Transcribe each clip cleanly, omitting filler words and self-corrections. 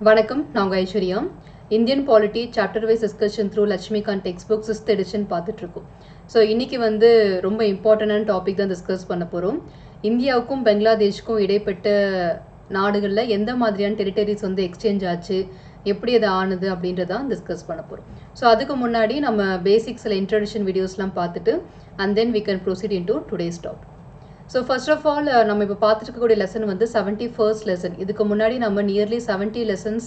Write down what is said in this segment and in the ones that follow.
வணக்கம், நான் உங்க Aishwarya. Indian polity chapter wise discussion through Laxmikanth text book 6th edition பார்த்துட்டு இருக்கோம். ஸோ இன்னைக்கு ரொம்ப இம்பார்ட்டண்டான டாபிக் தான் டிஸ்கஸ் பண்ண போகிறோம். இந்தியாவுக்கும் பெங்களாதேஷ்க்கும் இடைப்பட்ட நாடுகளில் எந்த மாதிரியான டெரிட்டரிஸ் எக்ஸ்சேஞ்ச் ஆச்சு, எப்படி அது ஆனது அப்படின்றதான் டிஸ்கஸ் பண்ண போகிறோம். ஸோ அதுக்கு முன்னாடி நம்ம பேசிக்ஸில் இன்ட்ரடக்ஷன் வீடியோஸ்லாம் பார்த்துட்டு and then we can proceed in to today's topic. So first of all நம்ம இப்போ பார்த்துருக்கக்கூடிய லெசன் 71st லெசன். இதுக்கு முன்னாடி நம்ம nearly 70 lessons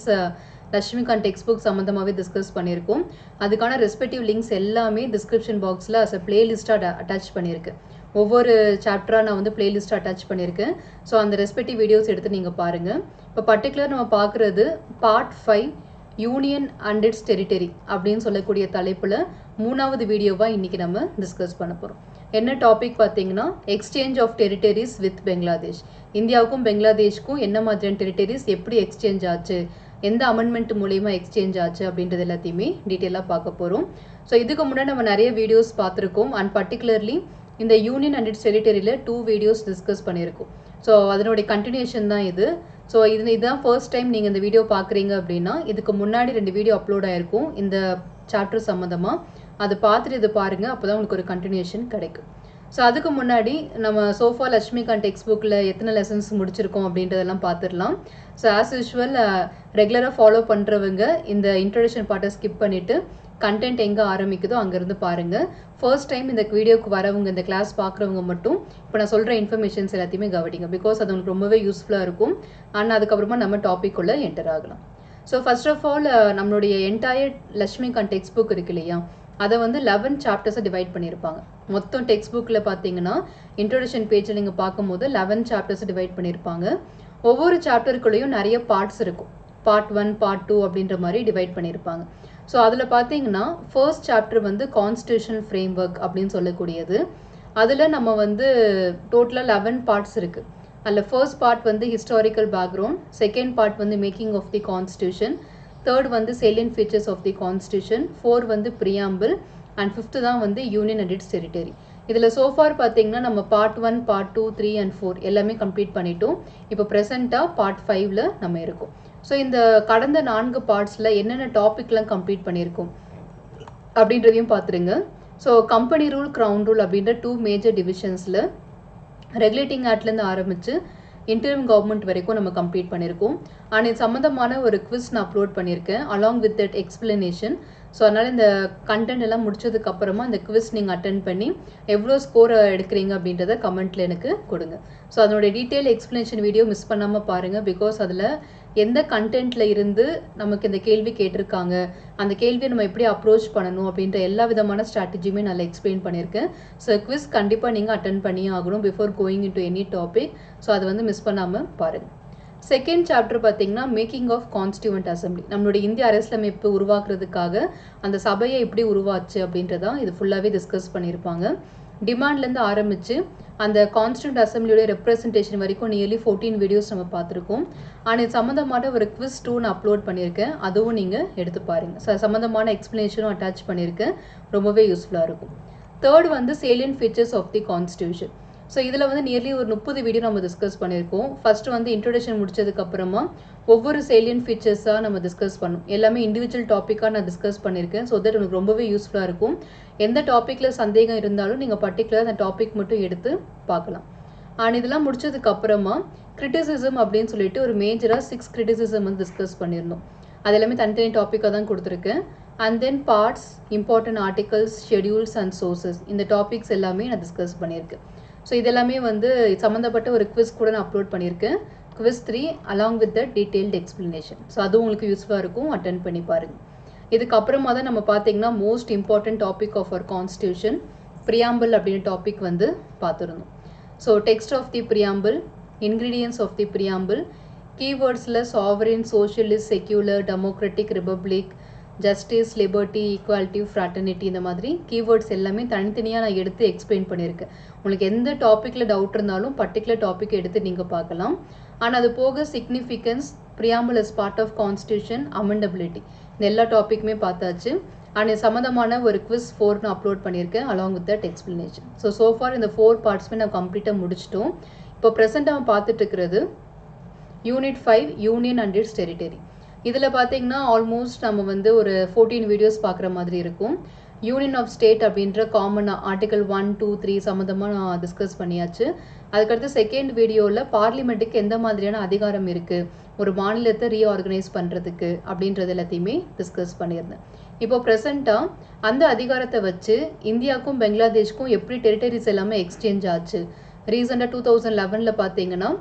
Laxmikanth text book சம்மந்தமாகவே டிஸ்கஸ் பண்ணியிருக்கோம். அதுக்கான ரெஸ்பெக்டிவ் லிங்க்ஸ் எல்லாமே டிஸ்கிரிப்ஷன் பாக்ஸில் அஸ் அ பிளேலிஸ்ட்டாக அட்டாச் பண்ணியிருக்கு. ஒவ்வொரு சாப்டராக நான் பிளேலிஸ்ட்டாக அட்டாச் பண்ணியிருக்கேன். ஸோ அந்த ரெஸ்பெக்டிவ் வீடியோஸ் எடுத்து நீங்கள் பாருங்கள். இப்போ பர்டிகுலர் நம்ம பார்க்குறது part 5 union and its territory அப்படின்னு சொல்லக்கூடிய தலைப்பில் 3வது வீடியோவாக இன்றைக்கி நம்ம டிஸ்கஸ் பண்ண போகிறோம். என்ன டாபிக் பார்த்தீங்கன்னா, exchange of territories with Bangladesh. இந்தியாவுக்கும் பெங்களாதேஷ்க்கும் என்ன மாதிரியான டெரிட்டரிஸ் எப்படி எக்ஸ்சேஞ்ச் ஆச்சு, எந்த அமெண்ட்மெண்ட் மூலயமா எக்ஸ்சேஞ்ச் ஆச்சு அப்படின்றது எல்லாத்தையுமே டீட்டெயிலாக பார்க்க போகிறோம். ஸோ இதுக்கு முன்னாடி நம்ம நிறைய வீடியோஸ் பார்த்துருக்கோம். அண்ட் பர்டிகுலர்லி இந்த யூனியன் அண்ட் இட்ஸ் டெரிட்டரியில் 2 வீடியோஸ் டிஸ்கஸ் பண்ணியிருக்கோம். ஸோ அதனுடைய கண்டினியூஷன் தான் இது. ஸோ இதுதான் ஃபர்ஸ்ட் டைம் நீங்கள் இந்த வீடியோ பார்க்குறீங்க அப்படின்னா, இதுக்கு முன்னாடி 2 வீடியோ அப்லோட் ஆகிருக்கும் இந்த சாப்டர் சம்மந்தமாக. அதை பார்த்துட்டு இது பாருங்கள், அப்போ தான் உங்களுக்கு ஒரு கண்டினியூஷன் கிடைக்கும். ஸோ அதுக்கு முன்னாடி நம்ம சோஃபா லட்சுமிகாந்த் டெக்ஸ்ட் புக்கில் எத்தனை லெசன்ஸ் முடிச்சிருக்கோம் அப்படின்றதெல்லாம் பார்த்துடலாம். ஸோ ஆஸ் யூஷுவல் ரெகுலராக ஃபாலோ பண்ணுறவங்க இந்த இன்ட்ரடக்ஷன் பார்ட்டை ஸ்கிப் பண்ணிவிட்டு கண்டென்ட் எங்கே ஆரம்பிக்குதோ அங்கேருந்து பாருங்கள். ஃபர்ஸ்ட் டைம் இந்த வீடியோக்கு வரவங்க, இந்த கிளாஸ் பார்க்குறவங்க மட்டும் இப்போ நான் சொல்கிற இன்ஃபர்மேஷன்ஸ் எல்லாத்தையுமே கவனிங்க. பிகாஸ் அது உங்களுக்கு ரொம்பவே யூஸ்ஃபுல்லாக இருக்கும். அண்ட் அதுக்கப்புறமா நம்ம டாபிக் உள்ள என்டர் ஆகலாம். ஸோ ஃபர்ஸ்ட் ஆஃப் ஆல் நம்மளுடைய என்டையர் லட்சுமிகாந்த் டெக்ஸ்ட் புக் இருக்கு இல்லையா, அதை 11 சாப்டர்ஸை டிவைட் பண்ணியிருப்பாங்க. மொத்தம் டெக்ஸ்ட் புக்கில் பார்த்தீங்கன்னா இன்ட்ரோடக்ஷன் பேஜில் நீங்கள் பார்க்கும்போது 11 சாப்டர்ஸை டிவைட் பண்ணியிருப்பாங்க. ஒவ்வொரு சாப்டருக்குள்ளேயும் நிறைய பார்ட்ஸ் இருக்கும். பார்ட் 1, பார்ட் 2 அப்படின்ற மாதிரி டிவைட் பண்ணியிருப்பாங்க. ஸோ அதில் பார்த்தீங்கன்னா first chapter constitutional framework அப்படின்னு சொல்லக்கூடியது. அதில் நம்ம டோட்டலாக 11 பார்ட்ஸ் இருக்குது. அதில் first part historical background, second part making of the constitution, third salient features of the constitution, 4 preamble, and 5th தான் யூனியன் அண்ட் இட்ஸ் டெரிட்டரி. இதில் சோஃபார் பார்த்தீங்கன்னா நம்ம பார்ட் 1, பார்ட் 2, 3 and 4 எல்லாமே கம்ப்ளீட் பண்ணிட்டோம். இப்போ ப்ரெசென்ட்டாக பார்ட் 5ல் நம்ம இருக்கோம். ஸோ இந்த கடந்த 4 பார்ட்ஸில் என்னென்ன டாபிக்லாம் கம்ப்ளீட் பண்ணியிருக்கோம் அப்படின்றதையும் பார்த்துருங்க. So company rule, crown rule அப்படின்ற 2 மேஜர் டிவிஷன்ஸில் ரெகுலேட்டிங் ஆக்ட்லேருந்து ஆரம்பித்து இன்டரிம் கவர்மெண்ட் வரைக்கும் நம்ம கம்ப்ளீட் பண்ணியிருக்கோம். அண்ட் இது சம்மந்தமான ஒரு குவிஸ் நான் அப்லோட் பண்ணியிருக்கேன் along with that explanation. So அதனால் இந்த கண்டென்ட் எல்லாம் முடிச்சதுக்கப்புறமா இந்த குவிஸ் நீங்கள் அட்டென்ட் பண்ணி எவ்வளோ ஸ்கோர் எடுக்கிறீங்க அப்படின்றத கமெண்ட்டில் எனக்கு கொடுங்க. ஸோ அதனுடைய டீட்டெயில் எக்ஸ்பிளனேஷன் வீடியோ மிஸ் பண்ணாமல் பாருங்கள். பிகாஸ் அதில் எந்த கண்டென்ட்டில் இருந்து நமக்கு இந்த கேள்வி கேட்டிருக்காங்க, அந்த கேள்வியை நம்ம எப்படி அப்ரோச் பண்ணணும் அப்படின்ற எல்லா விதமான ஸ்ட்ராட்டஜியுமே நல்லா எக்ஸ்பிளைன் பண்ணியிருக்கேன். ஸோ குவிஸ் கண்டிப்பாக நீங்கள் அட்டென்ட் பண்ணியே ஆகணும் before going in to any topic. So அதை மிஸ் பண்ணாமல் பாருங்கள். செகண்ட் சாப்டர் பார்த்தீங்கன்னா மேக்கிங் ஆஃப் கான்ஸ்டியூவன்ட் அசம்பிளி. நம்மளுடைய இந்திய அரசியலமைப்பு உருவாக்குறதுக்காக அந்த சபையை எப்படி உருவாச்சு அப்படின்றதான் இது ஃபுல்லாகவே டிஸ்கஸ் பண்ணியிருப்பாங்க. டிமாண்ட்லேருந்து ஆரம்பித்து அந்த கான்ஸ்டியூண்ட் அசம்பிளியோட ரெப்ரஸன்டேஷன் வரைக்கும் நியர்லி 14 வீடியோஸ் நம்ம பார்த்துருக்கோம். ஆனால் இது சம்மந்தமான ஒரு குவிஸ் 2 நான் அப்லோட் பண்ணியிருக்கேன், அதுவும் நீங்கள் எடுத்து பாருங்கள். சம்மந்தமான எக்ஸ்பிளனேஷனும் அட்டாச் பண்ணியிருக்கேன், ரொம்பவே யூஸ்ஃபுல்லாக இருக்கும். Third salient features of the constitution. So இதில் நியர்லி ஒரு 30 வீடியோ நம்ம டிஸ்கஸ் பண்ணியிருக்கோம். ஃபஸ்ட்டு இன்ட்ரொடக்ஷன் முடிச்சதுக்கப்புறமா ஒவ்வொரு சேலியன்ட் ஃபீச்சர்ஸாக நம்ம டிஸ்கஸ் பண்ணோம். எல்லாமே இண்டிவிஜுவல் டாப்பிக்காக நான் டிஸ்கஸ் பண்ணியிருக்கேன். ஸோ தட் உங்களுக்கு ரொம்பவே யூஸ்ஃபுல்லாக இருக்கும். எந்த டாப்பிக்கில் சந்தேகம் இருந்தாலும் நீங்கள் பர்டிகுலர் அந்த டாபிக் மட்டும் எடுத்து பார்க்கலாம். அண்ட் இதெல்லாம் முடிச்சதுக்கப்புறமா கிரிட்டிசிசம் அப்படின்னு சொல்லிட்டு ஒரு மேஜராக 6 கிரிட்டிசிசம் டிஸ்கஸ் பண்ணியிருந்தோம். அது எல்லாமே தனித்தனி டாப்பிக்காக தான் கொடுத்துருக்கேன். And then parts, important articles, schedules and sources, இந்த டாபிக்ஸ் எல்லாமே நான் டிஸ்கஸ் பண்ணியிருக்கேன். ஸோ இதெல்லாமே சம்மந்தப்பட்ட ஒரு குவிஸ் கூட நான் அப்லோட் பண்ணியிருக்கேன். Quiz 3 along with the detailed explanation. So அதுவும் உங்களுக்கு யூஸ்ஃபுல்லாக இருக்கும், அட்டென்ட் பண்ணி பாருங்கள். இதுக்கப்புறமா தான் நம்ம பார்த்தீங்கன்னா most important topic of our constitution preamble அப்படின்னு டாபிக் பார்த்துருந்தோம். So text of the preamble, ingredients of the preamble, கீவேர்ட்ஸில் sovereign, socialist, secular, democratic, republic, justice, liberty, equality, fraternity, இந்த மாதிரி கீவேர்ட்ஸ் எல்லாமே தனித்தனியாக நான் எடுத்து எக்ஸ்பிளைன் பண்ணியிருக்கேன். உங்களுக்கு எந்த டாப்பிக்கில் டவுட் இருந்தாலும் பர்டிகுலர் டாபிக் எடுத்து நீங்கள் பார்க்கலாம். ஆனால் அது போக significance, preamble is part of constitution, amendability, இந்த எல்லா டாப்பிக்குமே பார்த்தாச்சு. அண்ட் சம்மந்தமான ஒரு குவிஸ் 4 நான் அப்லோட் பண்ணியிருக்கேன் along with that explanation. So for இந்த 4 பார்ட்ஸுமே நான் கம்ப்ளீட்டாக முடிச்சிட்டோம். இப்போ ப்ரெசென்ட்டாக பார்த்துட்டு இருக்கிறது unit 5 union and its territory. இதில் பார்த்தீங்கன்னா ஆல்மோஸ்ட் நம்ம வந்து ஒரு 14 வீடியோஸ் பார்க்குற மாதிரி இருக்கும். யூனியன் ஆஃப் ஸ்டேட் அப்படின்ற காமனாக ஆர்டிகல் 1, 2, 3 சம்மந்தமாக நான் டிஸ்கஸ் பண்ணியாச்சு. அதுக்கடுத்து செகண்ட் வீடியோவில் பார்லிமெண்ட்டுக்கு எந்த மாதிரியான அதிகாரம் இருக்குது ஒரு மாநிலத்தை ரீஆர்கனைஸ் பண்ணுறதுக்கு அப்படின்றது எல்லாத்தையுமே டிஸ்கஸ் பண்ணியிருந்தேன். இப்போ ப்ரெசண்ட்டாக அந்த அதிகாரத்தை வச்சு இந்தியாவுக்கும் பெங்களாதேஷ்க்கும் எப்படி டெரிட்டரிஸ் எல்லாமே எக்ஸ்சேஞ்ச் ஆச்சு. ரீசெண்டாக 2011 பார்த்தீங்கன்னா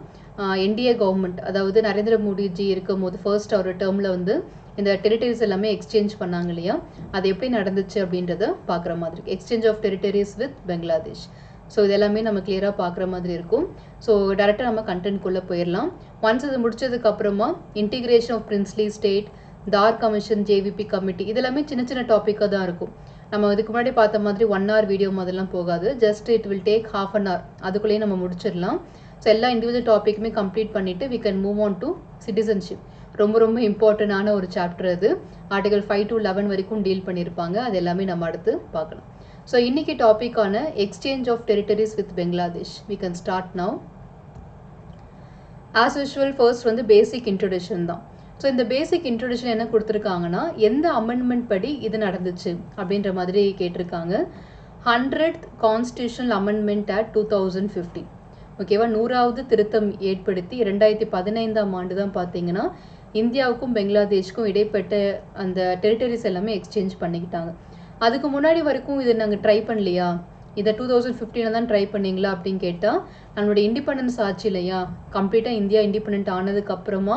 என்டிஏ கவர்மெண்ட், அதாவது நரேந்திர மோடிஜி இருக்கும் போது ஃபர்ஸ்ட் ஒரு டேர்மில் வந்து இந்த டெரிட்டரிஸ் எல்லாமே எக்ஸ்சேஞ்ச் பண்ணாங்க இல்லையா, அது எப்படி நடந்துச்சு அப்படின்றத பார்க்குற மாதிரி exchange of territories with Bangladesh. So இது எல்லாமே நம்ம கிளியராக பார்க்குற மாதிரி இருக்கும். ஸோ டேரெக்டாக நம்ம கண்டென்ட்குள்ளே போயிடலாம். ஒன்ஸ் இது முடிச்சதுக்கு அப்புறமா இன்டிகிரேஷன் ஆஃப் பிரின்ஸ்லி ஸ்டேட், தார் கமிஷன், ஜேவிபி கமிட்டி, இதெல்லாமே சின்ன சின்ன டாப்பிக்காக தான் இருக்கும். நம்ம இதுக்கு முன்னாடி பார்த்த மாதிரி 1 hour வீடியோ மாதிரிலாம் போகாது. Just it will take half an hour, அதுக்குள்ளேயே நம்ம முடிச்சிடலாம். ஸோ எல்லா இண்டிவிஜுவல் டாப்பிக்குமே கம்ப்ளீட் பண்ணிவிட்டு we can move on to citizenship. ரொம்ப ரொம்ப இம்பார்ட்டண்டான ஒரு சாப்டர் அது. ஆர்டிகல் 5 to 11 வரைக்கும் டீல் பண்ணியிருப்பாங்க. அது எல்லாமே நம்ம அடுத்து பார்க்கலாம். ஸோ இன்னைக்கு டாப்பிக்கான exchange of territories with Bangladesh we can start now. As usual first வந்து பேசிக் இன்ட்ரொடக்ஷன் தான். ஸோ இந்த பேசிக் இன்ட்ரொடக்ஷன் என்ன கொடுத்துருக்காங்கன்னா, எந்த அமெண்ட்மெண்ட் படி இது நடந்துச்சு அப்படின்ற மாதிரி கேட்டிருக்காங்க. 100th constitutional amendment act 2015. ஓகேவா, 100வது திருத்தம் ஏற்படுத்தி 2015ஆம் ஆண்டு தான் பார்த்தீங்கன்னா இந்தியாவுக்கும் பெங்களாதேஷ்க்கும் இடைப்பட்ட அந்த டெரிட்டரிஸ் எல்லாமே எக்ஸ்சேஞ்ச் பண்ணிக்கிட்டாங்க. அதுக்கு முன்னாடி வரைக்கும் இதை நாங்கள் ட்ரை பண்ணலையா, இதை 2015 தான் ட்ரை பண்ணீங்களா அப்படின்னு கேட்டால், நம்மளுடைய இண்டிபெண்டன்ஸ் ஆச்சு இல்லையா, கம்ப்ளீட்டாக இந்தியா இண்டிபெண்ட் ஆனதுக்கு அப்புறமா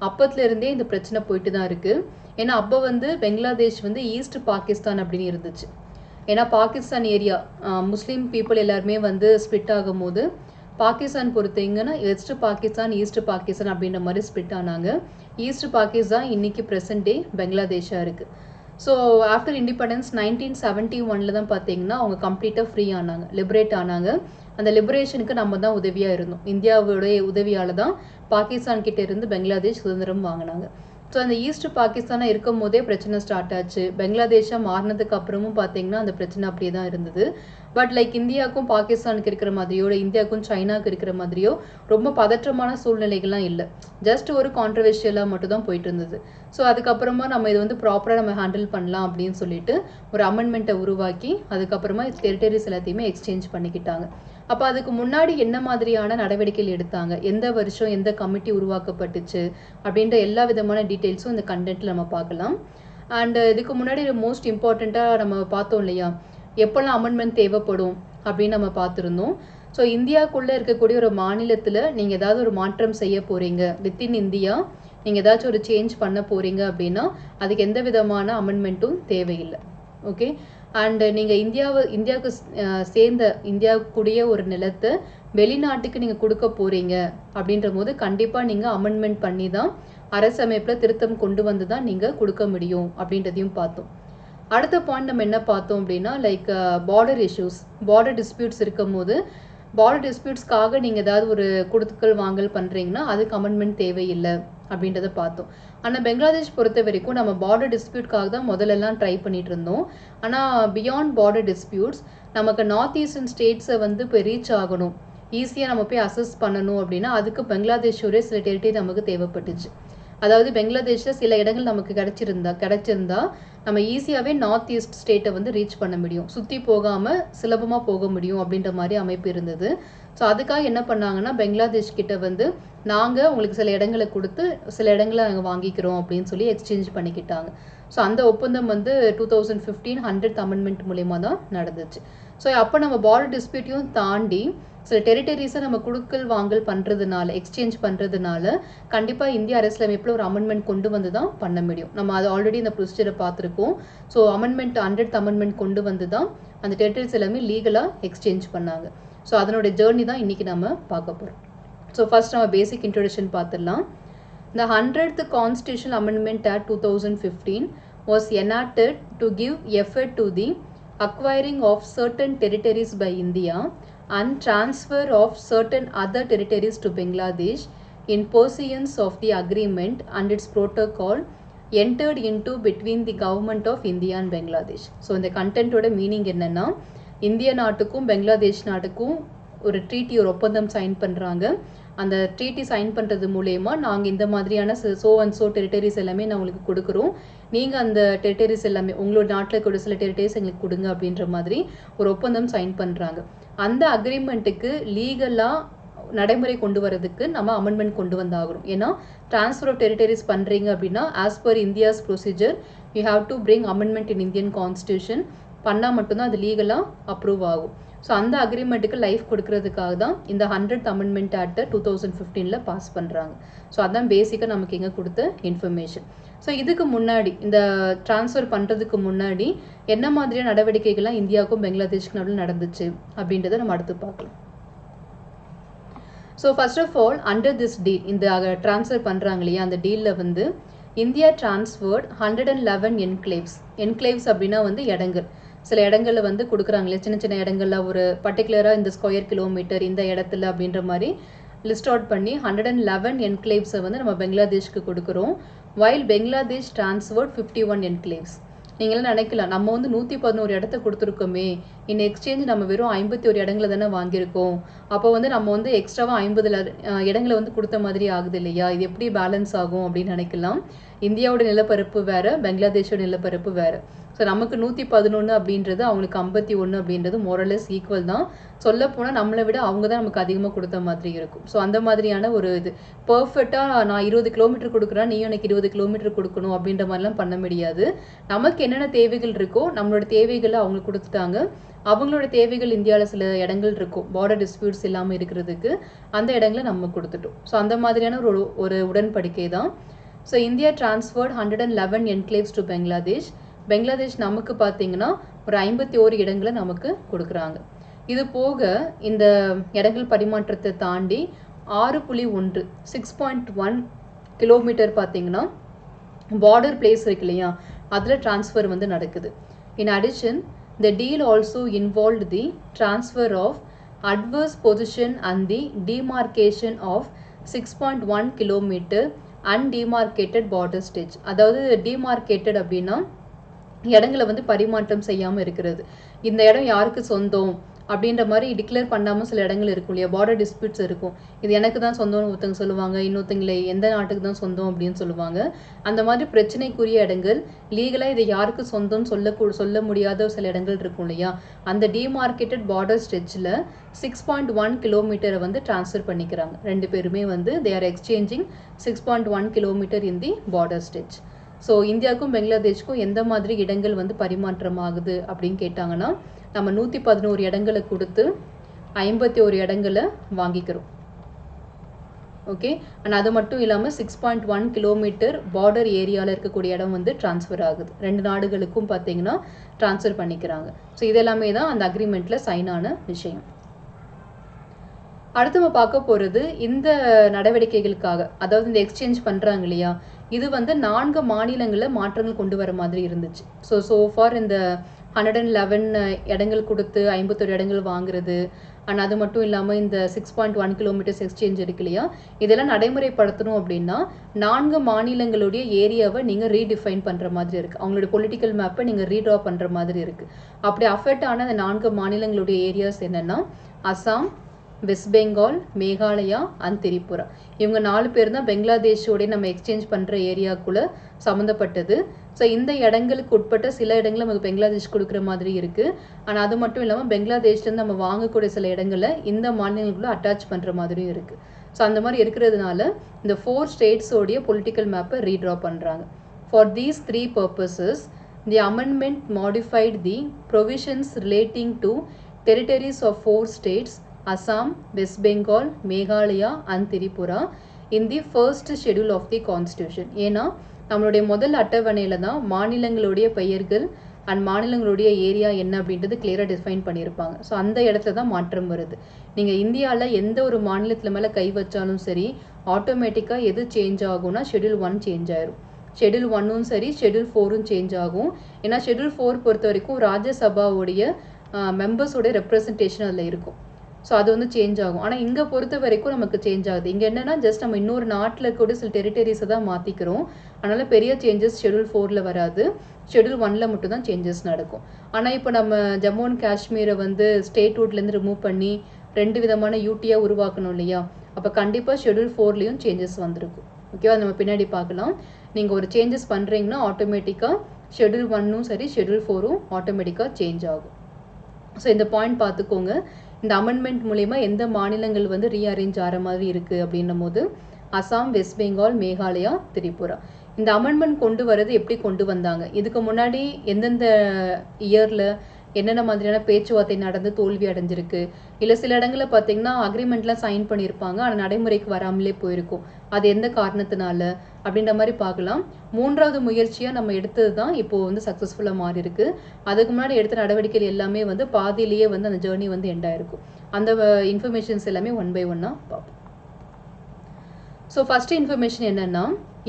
அப்பத்துலேருந்தே இந்த பிரச்சனை போயிட்டு தான் இருக்குது. ஏன்னா அப்போ வந்து பெங்களாதேஷ் வந்து ஈஸ்ட் பாகிஸ்தான் அப்படின்னு இருந்துச்சு. ஏன்னா பாகிஸ்தான் ஏரியா முஸ்லீம் பீப்புள் எல்லாருமே வந்து ஸ்ப்ளிட் ஆகும் போது பாகிஸ்தான் பொறுத்தீங்கன்னா வெஸ்ட் பாகிஸ்தான், ஈஸ்ட் பாகிஸ்தான் அப்படின்ற மாதிரி ஸ்ப்ளிட் ஆனாங்க. ஈஸ்ட் பாகிஸ்தான் இன்னைக்கு ப்ரெசன்ட் டே பெங்களாதேஷாக இருக்குது. ஸோ ஆஃப்டர் இண்டிபெண்டன்ஸ் 1971 தான் பார்த்தீங்கன்னா அவங்க கம்ப்ளீட்டாக ஃப்ரீ ஆனாங்க, லிபரேட் ஆனாங்க. அந்த லிபரேஷனுக்கு நம்ம தான் உதவியாக இருந்தோம். இந்தியாவுடைய உதவியால் தான் பாகிஸ்தான் கிட்டே இருந்து பெங்களாதேஷ் சுதந்திரம் வாங்கினாங்க. ஸோ அந்த ஈஸ்ட் பாகிஸ்தானாக இருக்கும் போதே பிரச்சனை ஸ்டார்ட் ஆச்சு. பெங்களாதேஷாக மாறினதுக்கு அப்புறமும் பார்த்தீங்கன்னா அந்த பிரச்சனை அப்படியே தான் இருந்தது. பட் லைக் இந்தியாவுக்கும் பாகிஸ்தானுக்கு இருக்கிற மாதிரியோ, இந்தியாவுக்கும் சைனாவுக்கு இருக்கிற மாதிரியோ ரொம்ப பதற்றமான சூழ்நிலைகள்லாம் இல்லை. ஜஸ்ட் ஒரு கான்ட்ரவர்ஷியலாக மட்டும் தான் போயிட்டு இருந்தது. ஸோ அதுக்கப்புறமா நம்ம இது வந்து ப்ராப்பராக நம்ம ஹேண்டில் பண்ணலாம் அப்படின்னு சொல்லிட்டு ஒரு அமெண்ட்மெண்ட்டை உருவாக்கி அதுக்கப்புறமா டெரிட்டரிஸ் எல்லாத்தையுமே எக்ஸ்சேஞ்ச் பண்ணிக்கிட்டாங்க. அப்போ அதுக்கு முன்னாடி என்ன மாதிரியான நடவடிக்கைகள் எடுத்தாங்க, எந்த வருஷம் எந்த கமிட்டி உருவாக்கப்பட்டுச்சு அப்படின்ற எல்லா விதமான டீட்டெயில்ஸும் இந்த கண்டென்ட்டில் நம்ம பார்க்கலாம். அண்ட் இதுக்கு முன்னாடி மோஸ்ட் இம்பார்ட்டண்ட்டாக நம்ம பார்த்தோம் இல்லையா, எப்போல்லாம் அமெண்ட்மெண்ட் தேவைப்படும் அப்படின்னு நம்ம பார்த்துருந்தோம். ஸோ இந்தியாவுக்குள்ளே இருக்கக்கூடிய ஒரு மாநிலத்தில் நீங்கள் ஏதாவது ஒரு மாற்றம் செய்ய போகிறீங்க, வித்தின் இந்தியா நீங்கள் ஏதாச்சும் ஒரு சேஞ்ச் பண்ண போகிறீங்க அப்படின்னா அதுக்கு எந்த விதமான அமெண்ட்மெண்ட்டும் தேவையில்லை. ஓகே, அண்டு நீங்கள் இந்தியாவுக்கு சேர்ந்த இந்தியாவுக்குடைய ஒரு நிலத்தை வெளிநாட்டுக்கு நீங்கள் கொடுக்க போகிறீங்க அப்படின்ற போது கண்டிப்பாக நீங்கள் அமெண்ட்மெண்ட் பண்ணி தான் அரசமைப்பில் திருத்தம் கொண்டு வந்து தான் நீங்கள் கொடுக்க முடியும் அப்படின்றதையும் பார்த்தோம். அடுத்த பாயிண்ட் நம்ம என்ன பார்த்தோம் அப்படின்னா, like border issues, border disputes இருக்கும் போது பார்டர் டிஸ்பியூட்ஸ்க்காக நீங்கள் ஏதாவது ஒரு கொடுத்துக்கள் வாங்கல் பண்ணுறீங்கன்னா அதுக்கு அமெண்ட்மெண்ட் தேவையில்லை அப்படின்றத பார்த்தோம். ஆனால் பெங்களாதேஷ் பொறுத்த வரைக்கும் நம்ம பார்டர் டிஸ்பியூட்காக தான் முதல்லலாம் ட்ரை பண்ணிட்டு இருந்தோம். ஆனால் பியாண்ட் பார்டர் டிஸ்பியூட்ஸ் நமக்கு நார்த் ஈஸ்டர்ன் ஸ்டேட்ஸை வந்து இப்போ ரீச் ஆகணும், ஈஸியாக நம்ம போய் அசஸ் பண்ணணும் அப்படின்னா அதுக்கு பெங்களாதேஷோட சில டெரிட்டரி நமக்கு தேவைப்பட்டுச்சு. அதாவது பெங்களாதேஷில் சில இடங்கள் நமக்கு கிடைச்சிருந்தா நம்ம ஈஸியாகவே நார்த் ஈஸ்ட் ஸ்டேட்டை வந்து ரீச் பண்ண முடியும், சுற்றி போகாமல் சுலபமாக போக முடியும் அப்படின்ற மாதிரி அமைப்பு இருந்தது. ஸோ அதுக்காக என்ன பண்ணாங்கன்னா, பெங்களாதேஷ் கிட்ட வந்து நாங்கள் உங்களுக்கு சில இடங்களை கொடுத்து சில இடங்களை நாங்கள் வாங்கிக்கிறோம் அப்படின்னு சொல்லி எக்ஸ்சேஞ்ச் பண்ணிக்கிட்டாங்க. ஸோ அந்த ஒப்பந்தம் வந்து 2015 100th அமெண்ட்மெண்ட் மூலயமா தான் நடந்துச்சு. ஸோ அப்போ நம்ம பார்டர் டிஸ்பியூட்டையும் தாண்டி சில டெரிட்டரிஸை நம்ம குடுக்கல் வாங்கல் பண்ணுறதுனால, எக்ஸ்சேஞ்ச் பண்ணுறதுனால கண்டிப்பாக இந்திய அரசியலமைப்பில் ஒரு அமெண்ட்மெண்ட் கொண்டு வந்து தான் பண்ண முடியும். நம்ம அது ஆல்ரெடி இந்த ப்ரொசீஜரை பார்த்துருக்கோம். ஸோ 100th அமெண்ட்மெண்ட் கொண்டு வந்து தான் அந்த டெரிட்டரிஸ் எல்லாமே லீகலாக எக்ஸ்சேஞ்ச் பண்ணாங்க. ஸோ அதனுடைய ஜேர்னி தான் இன்றைக்கி நம்ம பார்க்க போகிறோம். ஸோ ஃபர்ஸ்ட் நம்ம பேசிக் இன்ட்ரொடக்ஷன் பார்த்துடலாம். The 100th Constitutional Amendment Act 2015 was enacted to give effect to the acquiring of certain territories by India and transfer of certain other territories to Bangladesh in pursuance of the agreement and its protocol entered into between the government of India and Bangladesh. So இந்த கண்டென்ட்டோட meaning என்னன்னா, இந்திய நாட்டுக்கும் பெங்களாதேஷ் நாட்டுக்கும் ஒரு treaty, ஒரு ஒப்பந்தம் sign பண்ணுறாங்க. அந்த ட்ரீட்டி சைன் பண்ணுறது மூலயமா நாங்கள் இந்த மாதிரியான ஸோ அண்ட் ஸோ டெரிட்டரிஸ் எல்லாமே நான் உங்களுக்கு கொடுக்குறோம், நீங்கள் அந்த டெரிட்டரிஸ் எல்லாமே உங்களோட நாட்டில் கூட சில டெரிட்டரிஸ் எங்களுக்கு கொடுங்க அப்படின்ற மாதிரி ஒரு ஒப்பந்தம் சைன் பண்ணுறாங்க. அந்த அக்ரிமெண்ட்டுக்கு லீகலாக நடைமுறை கொண்டு வரதுக்கு நம்ம அமெண்ட்மெண்ட் கொண்டு வந்தாகணும். ஏன்னா ட்ரான்ஸ்ஃபர் ஆஃப் டெரிட்டரிஸ் பண்ணுறீங்க அப்படின்னா as per India's procedure you have to bring amendment in Indian constitution பண்ணால் மட்டும்தான் அது லீகலாக அப்ரூவ் ஆகும். ஸோ அந்த அக்ரிமெண்ட்டுக்கு லைஃப் கொடுக்கறதுக்காக தான் இந்த 100th அமெண்ட்மெண்ட் ஆக்டை 2015 பாஸ் பண்ணுறாங்க. ஸோ அதான் பேசிக்காக நமக்கு இங்கே கொடுத்த இன்ஃபர்மேஷன். ஸோ இதுக்கு முன்னாடி இந்த ட்ரான்ஸ்ஃபர் பண்ணுறதுக்கு முன்னாடி என்ன மாதிரியான நடவடிக்கைகள்லாம் இந்தியாவுக்கும் பெங்களாதேஷ்க்கு நடுவில் நடந்துச்சு அப்படின்றத நம்ம அடுத்து பார்க்கலாம். So first of all under this deal இந்த ட்ரான்ஸ்ஃபர் பண்ணுறாங்க இல்லையா, அந்த டீலில் வந்து இந்தியா டிரான்ஸ்ஃபர்ட் 111 என்க்ளேவ்ஸ் அப்படின்னா வந்து இடங்கள், சில இடங்களில் வந்து கொடுக்குறாங்களே சின்ன சின்ன இடங்கள்ல ஒரு பர்டிகுலராக இந்த ஸ்கொயர் கிலோமீட்டர் இந்த இடத்துல அப்படின்ற மாதிரி லிஸ்ட் அவுட் பண்ணி 111 என்க்ளேவ்ஸை வந்து நம்ம பெங்களாதேஷ்க்கு கொடுக்குறோம். While Bangladesh transferred 51 enclaves. நீங்களாம் நினைக்கலாம் நம்ம வந்து 111 இடத்த கொடுத்துருக்கோமே, இன் எக்ஸ்சேஞ்ச் நம்ம வெறும் 51 இடங்களை தானே வாங்கியிருக்கோம், அப்போ வந்து நம்ம வந்து எக்ஸ்ட்ராவாக 50 இடங்களை வந்து கொடுத்த மாதிரி ஆகுது இல்லையா, இது எப்படி பேலன்ஸ் ஆகும் அப்படின்னு நினைக்கலாம். இந்தியாவோட நிலப்பரப்பு வேறு, பெங்களாதேஷோட நிலப்பரப்பு வேறு. ஸோ நமக்கு 111 அப்படின்றது அவங்களுக்கு 51 அப்படின்றது மோரலஸ் ஈக்குவல் தான். சொல்லப்போனால் நம்மளை விட அவங்க தான் நமக்கு அதிகமாக கொடுத்த மாதிரி இருக்கும். ஸோ அந்த மாதிரியான ஒரு இது பர்ஃபெக்டாக நான் 20 கிலோமீட்டர் கொடுக்குறேன் நீயும் எனக்கு 20 கிலோமீட்டர் கொடுக்கணும் அப்படின்ற மாதிரிலாம் பண்ண முடியாது. நமக்கு என்னென்ன தேவைகள் இருக்கோ நம்மளோட தேவைகளை அவங்க கொடுத்துட்டாங்க. அவங்களோட தேவைகள் இந்தியாவில் சில இடங்கள் இருக்கும் பார்டர் டிஸ்பியூட்ஸ் இல்லாமல் இருக்கிறதுக்கு, அந்த இடங்களை நம்ம கொடுத்துட்டோம். ஸோ அந்த மாதிரியான ஒரு உடன்படிக்கை தான். So India transferred 111 enclaves to Bangladesh. Bangladesh நமக்கு பார்த்தீங்கன்னா ஒரு 51 இடங்களை நமக்கு கொடுக்குறாங்க. இது போக இந்த இடங்கள் பரிமாற்றத்தை தாண்டி 6.1 6.1 கிலோமீட்டர் பார்த்தீங்கன்னா பார்டர் பிளேஸ் இருக்கு இல்லையா, அதில் டிரான்ஸ்ஃபர் வந்து நடக்குது. In addition the deal also involved the transfer of adverse position and the demarcation of 6.1 kilometer undemarcated border stretch. அதாவது demarcated அப்படின்னா இடங்களை வந்து பரிமாற்றம் செய்யாமல் இருக்கிறது. இந்த இடம் யாருக்கு சொந்தம் அப்படின்ற மாதிரி டிக்ளேர் பண்ணாமல் சில இடங்கள் இருக்கும் இல்லையா, பார்டர் டிஸ்பியூட்ஸ் இருக்கும். இது எனக்கு தான் சொந்தம்னு ஒருத்தங்க சொல்லுவாங்க, இன்னொருத்தங்களை எந்த நாட்டுக்கு தான் சொந்தம் அப்படின்னு சொல்லுவாங்க. அந்த மாதிரி பிரச்சனைக்குரிய இடங்கள் லீகலாக இதை யாருக்கு சொந்தம்னு சொல்ல முடியாத சில இடங்கள் இருக்கும் இல்லையா, அந்த டிமார்க்கெட்டட் பார்டர் ஸ்ட்ரெச்சில் 6.1 கிலோமீட்டரை வந்து டிரான்ஸ்ஃபர் பண்ணிக்கிறாங்க. ரெண்டு பேருமே வந்து they are exchanging 6.1 kilometre in the border stretch. So இந்தியாவுக்கும் பெங்களாதேஷ்க்கும் எந்த மாதிரி இடங்கள் வந்து பரிமாற்றம் ஆகுது அப்படின்னு கேட்டாங்கன்னா நம்ம 111 இடங்களை கொடுத்து 51 இடங்களை வாங்கிக்கிறோம். ஓகே, அண்ட் அது மட்டும் இல்லாமல் 6.1 கிலோமீட்டர் பார்டர் ஏரியாவில் இருக்கக்கூடிய இடம் வந்து டிரான்ஸ்ஃபர் ஆகுது. ரெண்டு நாடுகளுக்கும் பார்த்தீங்கன்னா டிரான்ஸ்ஃபர் பண்ணிக்கிறாங்க. ஸோ இதெல்லாமே தான் அந்த அக்ரிமெண்ட்டில் சைன் ஆன விஷயம். அடுத்து நம்ம பார்க்க போகிறது இந்த நடவடிக்கைகளுக்காக, அதாவது இந்த எக்ஸ்சேஞ்ச் பண்ணுறாங்க இல்லையா, இது வந்து 4 மாநிலங்களில் மாற்றங்கள் கொண்டு வர மாதிரி இருந்துச்சு. ஸோ ஃபார் இந்த 111 இடங்கள் கொடுத்து 51 இடங்கள் வாங்குறது, அண்ட் அது மட்டும் இல்லாமல் இந்த 6.1 கிலோமீட்டர்ஸ் எக்ஸ்சேஞ்ச் இருக்கு இல்லையா, இதெல்லாம் நடைமுறைப்படுத்தணும் அப்படின்னா 4 மாநிலங்களுடைய ஏரியாவை நீங்கள் ரீடிஃபைன் பண்ணுற மாதிரி இருக்குது. அவங்களுடைய பொலிட்டிக்கல் மேப்பை நீங்கள் ரீட்ரா பண்ணுற மாதிரி இருக்குது. அப்படி அஃபெக்ட் ஆன அந்த 4 மாநிலங்களுடைய ஏரியாஸ் என்னென்னா அசாம், வெஸ்ட் பெங்கால், மேகாலயா அண்ட் திரிபுரா. இவங்க 4 பேர் தான் பெங்களாதேஷோடைய நம்ம எக்ஸ்சேஞ்ச் பண்ணுற ஏரியாக்குள்ளே சம்மந்தப்பட்டது. ஸோ இந்த இடங்களுக்கு உட்பட்ட சில இடங்கள் நமக்கு பெங்களாதேஷ் கொடுக்குற மாதிரி இருக்குது. ஆனால் அது மட்டும் இல்லாமல் பெங்களாதேஷ்லேருந்து நம்ம வாங்கக்கூடிய சில இடங்களை இந்த மாநிலங்களுக்குள்ளே அட்டாச் பண்ணுற மாதிரியும் இருக்குது. ஸோ அந்த மாதிரி இருக்கிறதுனால இந்த 4 ஸ்டேட்ஸோடைய பொலிட்டிக்கல் மேப்பை ரீட்ரா பண்ணுறாங்க. For these 3 purposes the amendment modified the provisions relating to territories of 4 states Assam, West Bengal, Meghalaya and Tripura in the first schedule of the constitution. ஏன்னா நம்மளுடைய முதல் அட்டவணையில் தான் மாநிலங்களுடைய பெயர்கள் அண்ட் மாநிலங்களுடைய ஏரியா என்ன அப்படின்றது கிளியராக டிஃபைன் பண்ணியிருப்பாங்க. ஸோ அந்த இடத்துல தான் மாற்றம் வருது. நீங்கள் இந்தியாவில் எந்த ஒரு மாநிலத்தில் மேலே கை வச்சாலும் சரி ஆட்டோமேட்டிக்காக எது சேஞ்ச் ஆகும்னா ஷெட்யூல் 1 சேஞ்ச் ஆயிரும். ஷெட்யூல் 1ம் சரி ஷெட்யூல் 4ம் சேஞ்ச் ஆகும். ஏன்னா ஷெட்யூல் 4 பொறுத்த வரைக்கும் ராஜ்யசபாவுடைய மெம்பர்ஸோட ரெப்ரசன்டேஷன் அதில் இருக்கும். ஸோ அது வந்து சேஞ்ச் ஆகும். ஆனால் இங்கே பொறுத்த வரைக்கும் நமக்கு சேஞ்ச் ஆகுது. இங்கே என்னென்னா ஜஸ்ட் நம்ம இன்னொரு நாட்டில் கூட சில டெரிட்டரிஸை தான் மாற்றிக்கிறோம். அதனால் பெரிய சேஞ்சஸ் ஷெட்யூல் 4ல் வராது, ஷெட்யூல் 1ல் மட்டும் தான் சேஞ்சஸ் நடக்கும். ஆனால் இப்போ நம்ம ஜம்மு அண்ட் காஷ்மீரை வந்து ஸ்டேட்ஹுட்லேருந்து ரிமூவ் பண்ணி 2 விதமான யூடியாக உருவாக்கணும் இல்லையா, அப்போ கண்டிப்பாக ஷெட்யூல் 4லேயும் சேஞ்சஸ் வந்திருக்கும். ஓகேவா, நம்ம பின்னாடி பார்க்கலாம். நீங்கள் ஒரு சேஞ்சஸ் பண்ணுறீங்கன்னா ஆட்டோமேட்டிக்காக ஷெட்யூல் 1ம் சரி ஷெட்யூல் 4ம் ஆட்டோமேட்டிக்காக சேஞ்ச் ஆகும். ஸோ இந்த பாயிண்ட் பார்த்துக்கோங்க. இந்த அமெண்ட்மெண்ட் மூலயமா எந்த மாநிலங்கள் வந்து ரீஅரேஞ்ச் ஆகிற மாதிரி இருக்குது அப்படின்னும் போது அசாம், வெஸ்ட் பெங்கால், மேகாலயா, திரிபுரா. இந்த அமெண்ட்மெண்ட் கொண்டு வரது எப்படி கொண்டு வந்தாங்க, இதுக்கு முன்னாடி எந்தெந்த இயரில் என்னென்ன மாதிரியான பேச்சுவார்த்தை நடந்து தோல்வி அடைஞ்சிருக்கு, இல்லை சில இடங்களில் பார்த்தீங்கன்னா அக்ரிமெண்ட்லாம் சைன் பண்ணியிருப்பாங்க ஆனால் நடைமுறைக்கு வராமலே போயிருக்கும், அது எந்த காரணத்தினால அப்படின்ற மாதிரி பார்க்கலாம். 3வது முயற்சியாக நம்ம எடுத்தது தான் இப்போது வந்து சக்ஸஸ்ஃபுல்லாக மாறி இருக்கு. அதுக்கு முன்னாடி எடுத்த நடவடிக்கைகள் எல்லாமே வந்து பாதியிலேயே வந்து அந்த ஜேர்னி வந்து எண்ட் ஆயிருக்கும். அந்த இன்ஃபர்மேஷன்ஸ் எல்லாமே 1 by 1 பார்ப்போம். ஸோ ஃபஸ்ட்டு இன்ஃபர்மேஷன் என்னென்னா,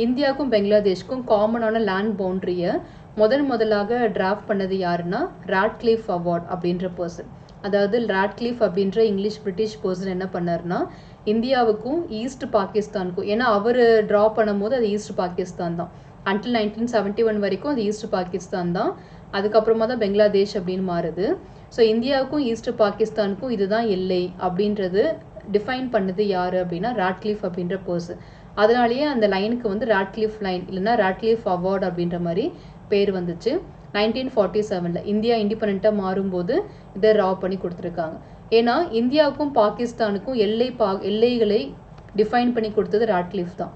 இந்தியாவுக்கும் பெங்களாதேஷ்க்கும் காமனான லேண்ட் பவுண்ட்ரியை முதலாக டிராஃப்ட் பண்ணது யாருன்னா ராட்க்ளிஃப் அவார்ட் அப்படின்ற பர்சன். அதாவது ராட்க்ளிஃப் அப்படின்ற இங்கிலீஷ் பிரிட்டிஷ் பர்சன் என்ன பண்ணார்னா, இந்தியாவுக்கும் ஈஸ்ட் பாகிஸ்தானுக்கும், ஏன்னா அவர் ட்ரா பண்ணும்போது அது ஈஸ்ட் பாகிஸ்தான் தான், அன்டில் 1971 வரைக்கும் அது ஈஸ்ட் பாகிஸ்தான் தான். அதுக்கப்புறமா தான் பெங்களாதேஷ் அப்படின்னு மாறுது. ஸோ இந்தியாவுக்கும் ஈஸ்ட் பாகிஸ்தானுக்கும் இதுதான் எல்லை அப்படின்றது டிஃபைன் பண்ணது யார் அப்படின்னா ராட்க்ளிஃப் அப்படின்ற பர்சன். அதனாலேயே அந்த லைனுக்கு வந்து ராட்க்ளிஃப் லைன் இல்லைன்னா ராட்க்ளிஃப் அவார்டு அப்படின்ற மாதிரி பேர் வந்துச்சு. 1947 இந்தியா இண்டிபெண்ட்டாக மாறும்போது இதை ரா பண்ணி கொடுத்துருக்காங்க. ஏன்னா இந்தியாவுக்கும் பாகிஸ்தானுக்கும் எல்லைகளை டிஃபைன் பண்ணி கொடுத்தது ராட்க்ளிஃப் தான்.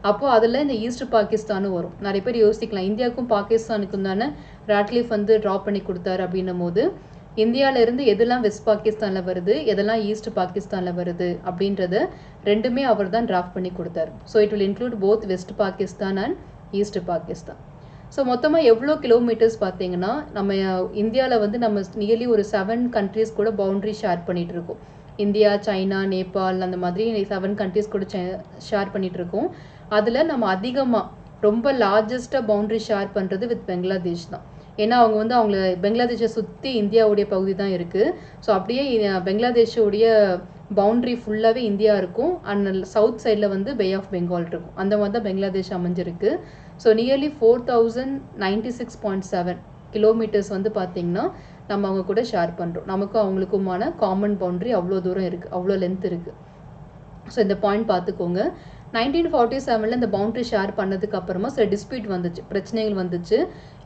அப்போது அதில் இந்த ஈஸ்ட் பாகிஸ்தானும் வரும். நிறைய பேர் யோசிக்கலாம், இந்தியாவுக்கும் பாகிஸ்தானுக்கும் தானே ராட்க்ளிஃப் வந்து ட்ரா பண்ணி கொடுத்தாரு அப்படின்னும் போது இந்தியாவிலேருந்து எதெல்லாம் வெஸ்ட் பாகிஸ்தானில் வருது, எதெல்லாம் ஈஸ்ட் பாகிஸ்தானில் வருது அப்படின்றத ரெண்டுமே அவர் தான் டிராஃப்ட் பண்ணி கொடுத்தாரு. So it will include both west Pakistan and east Pakistan. So மொத்தமாக எவ்வளோ கிலோமீட்டர்ஸ் பார்த்தீங்கன்னா, நம்ம இந்தியாவில் வந்து நம்ம நியர்லி ஒரு 7 கண்ட்ரீஸ் கூட பவுண்ட்ரி ஷேர் பண்ணிகிட்டு இருக்கோம். இந்தியா, சைனா, நேபாள் அந்த மாதிரி 7 கண்ட்ரீஸ் கூட ஷேர் பண்ணிகிட்டு இருக்கோம். அதில் நம்ம அதிகமாக ரொம்ப லார்ஜஸ்ட்டாக பவுண்ட்ரி ஷேர் பண்ணுறது வித் பெங்களாதேஷ் தான். ஏன்னா அவங்க வந்து பெங்களாதேஷை சுற்றி இந்தியாவுடைய பகுதி தான் இருக்குது. ஸோ அப்படியே பெங்களாதேஷோடைய பவுண்ட்ரி ஃபுல்லாகவே இந்தியா இருக்கும். அண்ட் சவுத் சைடில் வந்து பே ஆஃப் பெங்கால் இருக்கும். அந்த மாதிரி தான் பெங்களாதேஷ் அமைஞ்சிருக்கு. ஸோ நியர்லி 4096.7 கிலோமீட்டர்ஸ் வந்து பார்த்திங்கன்னா நம்ம அவங்க கூட ஷேர் பண்ணுறோம். நமக்கும் அவங்களுக்குமான காமன் பவுண்ட்ரி அவ்வளோ தூரம் இருக்குது, அவ்வளோ லென்த் இருக்குது. ஸோ இந்த பாயிண்ட் பார்த்துக்கோங்க. 1947 இந்த பவுண்ட்ரி ஷேர் பண்ணதுக்கு அப்புறமா சில டிஸ்பியூட் வந்துச்சு, பிரச்சனைகள் வந்துச்சு.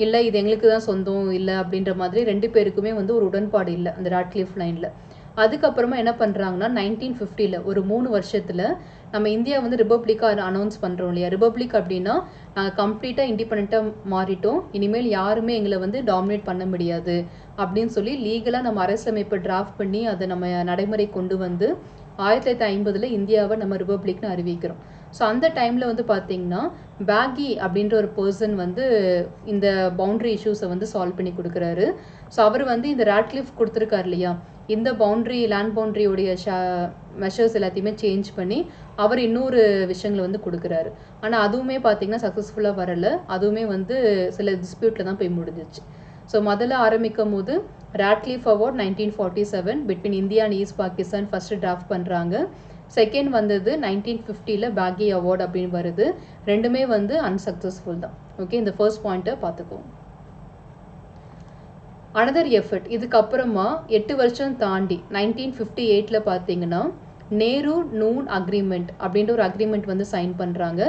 இல்லை இது எங்களுக்கு தான் சொந்தம் இல்லை அப்படின்ற மாதிரி 2 பேருக்குமே வந்து ஒரு உடன்பாடு இல்லை அந்த ராட்க்ளிஃப் லைனில். அதுக்கப்புறமா என்ன பண்ணுறாங்கன்னா 1950 ஒரு 3 வருஷத்தில் நம்ம இந்தியா வந்து ரிப்பப்ளிக்காக அனௌன்ஸ் பண்ணுறோம் இல்லையா. ரிப்பப்ளிக் அப்படின்னா நாங்கள் கம்ப்ளீட்டாக இண்டிபெண்ட்டாக மாறிட்டோம், இனிமேல் யாருமே எங்களை வந்து டாமினேட் பண்ண முடியாது அப்படின்னு சொல்லி லீகலாக நம்ம அரசியலமைப்பை டிராஃப்ட் பண்ணி அதை நம்ம நடைமுறை கொண்டு வந்து 1950 இந்தியாவை நம்ம ரிப்பப்ளிக்னு அறிவிக்கிறோம். ஸோ அந்த டைமில் வந்து பார்த்தீங்கன்னா பேகி அப்படின்ற ஒரு பர்சன் வந்து இந்த பவுண்ட்ரி இஷ்யூஸை வந்து சால்வ் பண்ணி கொடுக்குறாரு. ஸோ அவர் வந்து இந்த ராட்க்ளிஃப் கொடுத்துருக்காரு இல்லையா, இந்த பவுண்ட்ரி லேண்ட் பவுண்ட்ரியோடைய மெஷர்ஸ் எல்லாத்தையுமே சேஞ்ச் பண்ணி அவர் இன்னொரு விஷயங்களை வந்து கொடுக்குறாரு. ஆனால் அதுவுமே பார்த்தீங்கன்னா சக்ஸஸ்ஃபுல்லாக வரலை. அதுவுமே வந்து சில டிஸ்பியூட்டில் தான் போய் முடிஞ்சிச்சு. ஸோ முதல்ல ஆரம்பிக்கும் போது Radcliffe award 1947 between India and east Pakistan first draft பண்ணுறாங்க. செகண்ட் வந்தது 1950 பேகி அவார்டு அப்படின்னு வருது. ரெண்டுமே வந்து அன்சக்ஸஸ்ஃபுல் தான். ஓகே, இந்த ஃபர்ஸ்ட் பாயிண்ட்டை பார்த்துக்கோங்க. அனதர் எஃபர்ட் இதுக்கப்புறமா 8 வருஷம் தாண்டி 1958 பார்த்தீங்கன்னா நேரு நூன் அக்ரிமெண்ட் அப்படின்ற ஒரு அக்ரிமெண்ட் வந்து சைன் பண்ணுறாங்க.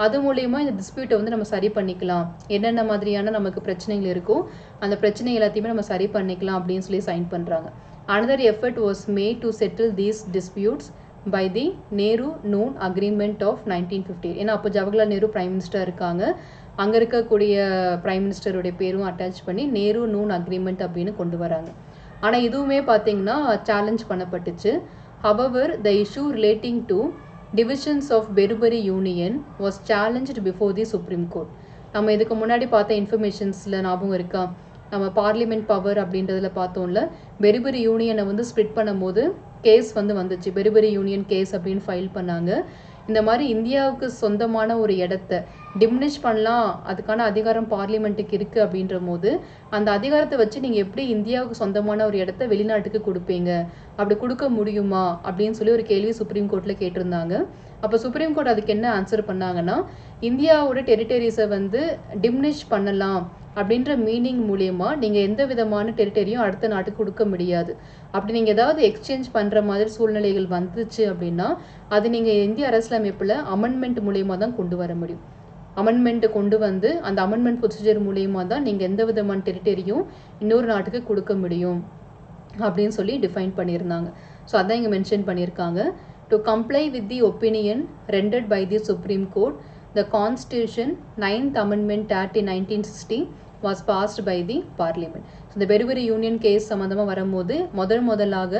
அது மூலயமா இந்த டிஸ்பியூட்டை வந்து நம்ம சரி பண்ணிக்கலாம், என்னென்ன மாதிரியான நமக்கு பிரச்சனைகள் இருக்கோ அந்த பிரச்சனை எல்லாத்தையுமே நம்ம சரி பண்ணிக்கலாம் அப்படின்னு சொல்லி சைன் பண்ணுறாங்க. Another effort was made to settle these disputes by the Nehru Noon agreement of 1950. ஏன்னா அப்போ ஜவஹர்லால் நேரு பிரைம் மினிஸ்டர் இருக்காங்க. அங்கே இருக்கக்கூடிய பிரைம் மினிஸ்டருடைய பேரும் அட்டாச் பண்ணி நேரு நூன் அக்ரிமெண்ட் அப்படின்னு கொண்டு வராங்க. ஆனால் இதுவுமே பார்த்தீங்கன்னா challenge பண்ணப்பட்டுச்சு. However, the issue relating to divisions of Beriberi Union was challenged before the Supreme Court. நம்ம இதுக்கு முன்னாடி பார்த்த இன்ஃபர்மேஷன்ஸில் ஞாபகம் இருக்கா, நம்ம பார்லிமெண்ட் பவர் அப்படின்றதுல பார்த்தோம்ல, பெரிபெரி யூனியனை வந்து ஸ்ப்ளிட் பண்ணும்போது கேஸ் வந்து வந்துச்சு, பெரிபெரி யூனியன் கேஸ் அப்படின்னு ஃபைல் பண்ணாங்க. இந்த மாதிரி இந்தியாவுக்கு சொந்தமான ஒரு இடத்த டிமினிஷ் பண்ணலாம், அதுக்கான அதிகாரம் பார்லிமெண்ட்டுக்கு இருக்குது அப்படின்ற போது அந்த அதிகாரத்தை வச்சு நீங்கள் எப்படி இந்தியாவுக்கு சொந்தமான ஒரு இடத்த வெளிநாட்டுக்கு கொடுப்பீங்க, அப்படி கொடுக்க முடியுமா அப்படின்னு சொல்லி ஒரு கேள்வி சுப்ரீம் கோர்ட்டில் கேட்டிருந்தாங்க. அப்போ சுப்ரீம் கோர்ட் அதுக்கு என்ன ஆன்சர் பண்ணாங்கன்னா, இந்தியாவோட டெரிட்டரிஸை வந்து டிமினிஷ் பண்ணலாம் அப்படின்ற மீனிங் மூலியமா நீங்கள் எந்த விதமான டெரிட்டரியும் அடுத்த நாட்டுக்கு கொடுக்க முடியாது. அப்படி நீங்கள் ஏதாவது எக்ஸ்சேஞ்ச் பண்ணுற மாதிரி சூழ்நிலைகள் வந்துச்சு அப்படின்னா அது நீங்கள் இந்திய அரசியலமைப்பில் அமெண்ட்மெண்ட் மூலியமாக தான் கொண்டு வர முடியும். அமெண்ட்மெண்ட் கொண்டு வந்து அந்த அமெண்ட்மெண்ட் ப்ரொசீஜர் மூலியமாக தான் நீங்கள் எந்த விதமான டெரிட்டரியும் இன்னொரு நாட்டுக்கு கொடுக்க முடியும் அப்படின்னு சொல்லி டிஃபைன் பண்ணியிருந்தாங்க. ஸோ அதான் இங்கே மென்ஷன் பண்ணியிருக்காங்க. To comply with the opinion rendered by the supreme court, the Constitution 9th Amendment Act in 1960 was passed by the Parliament. So இந்த பெருவரி யூனியன் கேஸ் சம்மந்தமாக வரும்போது முதலாக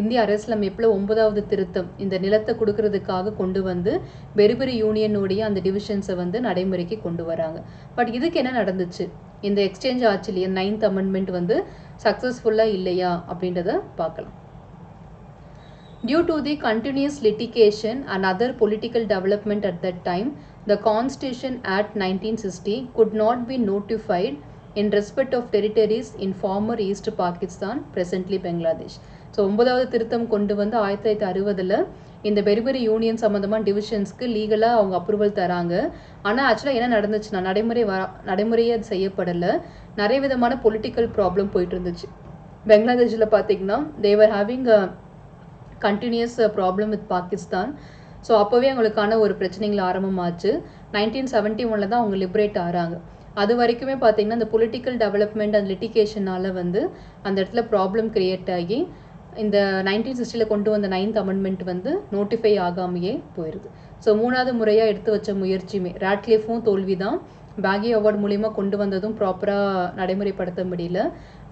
இந்திய அரசியலமைப்பில் 9வது திருத்தம் இந்த நிலத்தை கொடுக்கறதுக்காக கொண்டு வந்து பெருவரி யூனியனுடைய அந்த டிவிஷன்ஸை வந்து நடைமுறைக்கு கொண்டு வராங்க. பட் இதுக்கு என்ன நடந்துச்சு? இந்த எக்ஸ்சேஞ்ச் ஆச்சு இல்லையா, 9th Amendment வந்து சக்ஸஸ்ஃபுல்லாக இல்லையா அப்படின்றத பார்க்கலாம். Due to the continuous litigation and other political development at that time, the Constitution Act 1960 could not be notified in respect of territories in former East Pakistan, presently Bangladesh. So 9வது திருத்தம் கொண்டு வந்து 1960 இந்த பெருவரி யூனியன் சம்மந்தமான டிவிஷன்ஸ்க்கு லீகலாக அவங்க approval தராங்க. ஆனால் ஆக்சுவலாக என்ன நடந்துச்சுன்னா நடைமுறையே அது செய்யப்படலை. நிறைய விதமான பொலிட்டிக்கல் ப்ராப்ளம் போயிட்டு இருந்துச்சு. பங்களாதேஷில் பார்த்தீங்கன்னா they were having continuous problem with Pakistan. So அப்போவே அவங்களுக்கான ஒரு பிரச்சனைகள் ஆரம்பமாச்சு. 1971 தான் அவங்க லிபரேட் ஆகிறாங்க. அது வரைக்குமே பார்த்தீங்கன்னா இந்த பொலிட்டிக்கல் டெவலப்மெண்ட் அண்ட் லிட்டிகேஷனால் வந்து அந்த இடத்துல ப்ராப்ளம் கிரியேட் ஆகி இந்த 1960 கொண்டு வந்த 9th Amendment வந்து நோட்டிஃபை ஆகாமையே போயிடுது. ஸோ 3வது முறையாக எடுத்து வச்ச முயற்சியுமே ராட்க்ளிஃபும் தோல்வி தான். பேகி அவார்டு மூலயமா கொண்டு வந்ததும் ப்ராப்பராக நடைமுறைப்படுத்த முடியல.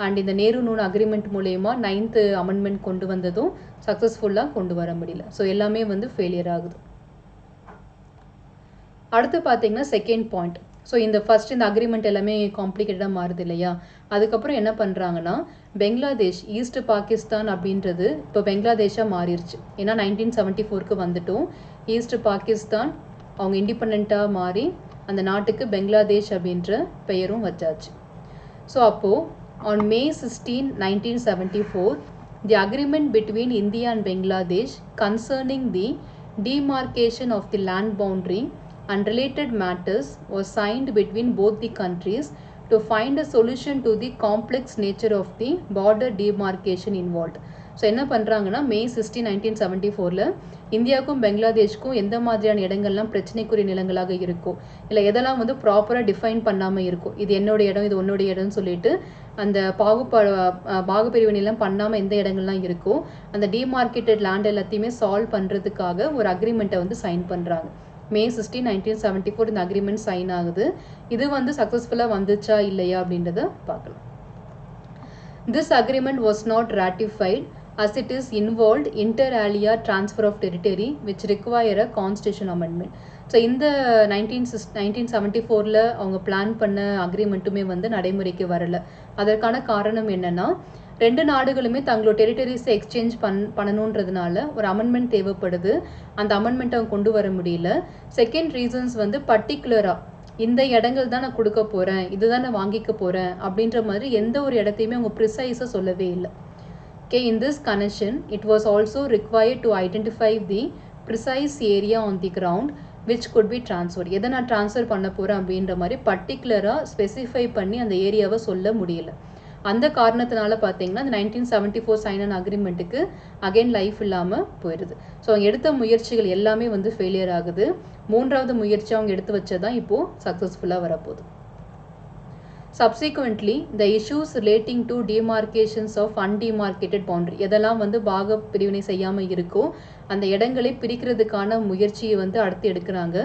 அண்ட் இந்த நேரு நூன் அக்ரிமெண்ட் மூலயமா 9th Amendment கொண்டு வந்ததும் சக்ஸஸ்ஃபுல்லாக கொண்டு வர முடியல. ஸோ எல்லாமே வந்து ஃபெயிலியர் ஆகுது. அடுத்து பார்த்தீங்கன்னா செகண்ட் பாயிண்ட். ஸோ இந்த ஃபர்ஸ்ட் இந்த அக்ரிமெண்ட் எல்லாமே காம்ப்ளிகேட்டடாக மாறுது இல்லையா, அதுக்கப்புறம் என்ன பண்ணுறாங்கன்னா பெங்களாதேஷ் ஈஸ்ட் பாகிஸ்தான் அப்படின்றது இப்போ பெங்களாதேஷாக மாறிடுச்சு. ஏன்னா 1974க்கு வந்துட்டோம். ஈஸ்ட் பாகிஸ்தான் அவங்க இண்டிபெண்ட்டாக மாறி அந்த நாட்டுக்கு பெங்களாதேஷ் அப்படின்ற பெயரும் வச்சாச்சு. ஸோ அப்போது on May 16, 1974, the agreement between India and Bangladesh concerning the demarcation of the land boundary and related matters was signed between both the countries to find a solution to the complex nature of the border demarcation involved. So என்ன பண்ணுறாங்கன்னா May 16, 1974 இந்தியாவுக்கும் பெங்களாதேஷ்க்கும் எந்த மாதிரியான இடங்கள்லாம் பிரச்சனைக்குரிய நிலங்களாக இருக்கும், இல்லை எதெல்லாம் வந்து ப்ராப்பராக டிஃபைன் பண்ணாமல் இருக்கும், இது என்னோட இடம் இது உன்னோடைய இடம்னு சொல்லிட்டு அந்த பாகுபிரிவு நிலம் பண்ணாமல் எந்த இடங்கள்லாம் இருக்கோ அந்த டிமார்க்கெட்டட் லேண்ட் எல்லாத்தையுமே சால்வ் பண்ணுறதுக்காக ஒரு அக்ரிமெண்ட்டை வந்து சைன் பண்ணுறாங்க. May 16, 1974 இந்த அக்ரிமெண்ட் சைன் ஆகுது. இது வந்து சக்ஸஸ்ஃபுல்லாக வந்துச்சா இல்லையா அப்படின்றத பார்க்கலாம். This agreement was not ratified as it is involved inter alia transfer of territory which require a constitution amendment. So இந்த 1974 அவங்க பிளான் பண்ண அக்ரிமெண்ட்டுமே வந்து நடைமுறைக்கு வரலை. அதற்கான காரணம் என்னன்னா ரெண்டு நாடுகளுமே தங்களோட டெரிட்டரிஸை எக்ஸ்சேஞ்ச் பண்ணணுன்றதுனால ஒரு அமெண்ட்மெண்ட் தேவைப்படுது. அந்த அமெண்ட்மெண்ட் அவங்க கொண்டு வர முடியல. செகண்ட் ரீசன்ஸ் வந்து பர்டிகுலராக இந்த இடங்கள் தான் நான் கொடுக்க போகிறேன், இதுதான் நான் வாங்கிக்க போகிறேன் அப்படின்ற மாதிரி எந்த ஒரு இடத்தையுமே அவங்க ப்ரிசைஸாக சொல்லவே இல்லை. Okay, in this connection, it was also required to identify the precise area on the ground which could be transferred. எதை நான் ட்ரான்ஸ்ஃபர் பண்ண போகிறேன் அப்படின்ற மாதிரி பர்டிகுலராக ஸ்பெசிஃபை பண்ணி அந்த ஏரியாவை சொல்ல முடியல. அந்த காரணத்தினால பார்த்தீங்கன்னா இந்த 1974 சைன் ஆன அக்ரிமெண்ட்டுக்கு அகைன் லைஃப் இல்லாமல் போயிடுது. ஸோ அவங்க எடுத்த முயற்சிகள் எல்லாமே வந்து ஃபெயிலியர் ஆகுது. 3வது முயற்சி அவங்க எடுத்து வச்சதான் இப்போது சக்ஸஸ்ஃபுல்லாக வரப்போகுது. Subsequently, the issues relating to demarcations of undemarcated boundary எதெல்லாம் வந்து பாக பிரிவினை செய்யாமல் இருக்கோ அந்த இடங்களை பிரிக்கிறதுக்கான முயற்சியை வந்து அடுத்து எடுக்கிறாங்க.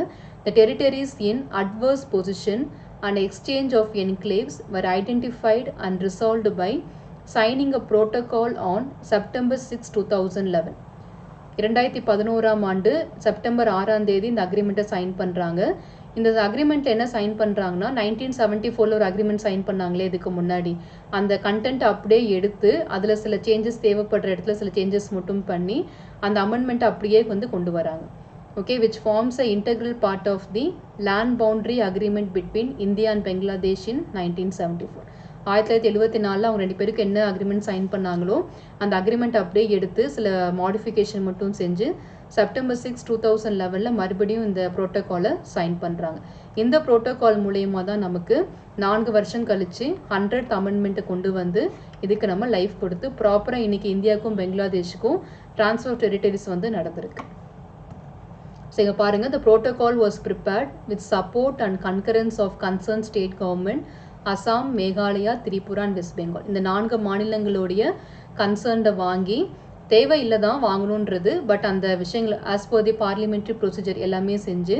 The territories in adverse position and exchange of enclaves were identified and resolved by signing a protocol on September 6, 2011. 2011ஆம் ஆண்டு செப்டம்பர் 6ஆம் தேதி இந்த அக்ரிமெண்ட்டை சைன் பண்ணுறாங்க. இந்த அக்ரிமெண்ட்டில் என்ன சைன் பண்ணுறாங்கன்னா 1974 ஒரு அக்ரிமெண்ட் சைன் பண்ணாங்களே இதுக்கு முன்னாடி அந்த கண்டென்ட் அப்படியே எடுத்து அதில் சில சேஞ்சஸ் தேவைப்படுற இடத்துல சில சேஞ்சஸ் மட்டும் பண்ணி அந்த அமெண்ட்மெண்ட்டை அப்படியே வந்து கொண்டு வராங்க. Okay, which forms an integral part of the land boundary agreement between India and Bangladesh in 1974. 1974 அவங்க 2 பேருக்கு என்ன அக்ரிமெண்ட் சைன் பண்ணாங்களோ அந்த அக்ரிமெண்ட் அப்படியே எடுத்து சில மாடிஃபிகேஷன் மட்டும் செஞ்சு செப்டம்பர் 6, 2011 மறுபடியும் இந்த ப்ரோட்டோகாலை சைன் பண்ணுறாங்க. இந்த ப்ரோட்டோகால் மூலயமா தான் நமக்கு 4 வருஷம் கழிச்சு 100th அமெண்ட்மெண்ட்டை கொண்டு வந்து இதுக்கு நம்ம லைஃப் கொடுத்து ப்ராப்பராக இன்னைக்கு இந்தியாவுக்கும் பெங்களாதேஷுக்கும் ட்ரான்ஸ்ஃபர் ஆஃப் டெரிட்டரிஸ் வந்து நடந்திருக்கு. ஸோ இங்கே பாருங்கள், the protocol was prepared with support and concurrence of concerned state government, Assam, Meghalaya, Tripura and west Bengal. இந்த 4 மாநிலங்களுடைய கன்சர்ன்டை வாங்கி தேவையில்லை தான் வாங்கணுன்றது, பட் அந்த விஷயங்கள் as per the parliamentary procedure எல்லாமே செஞ்சு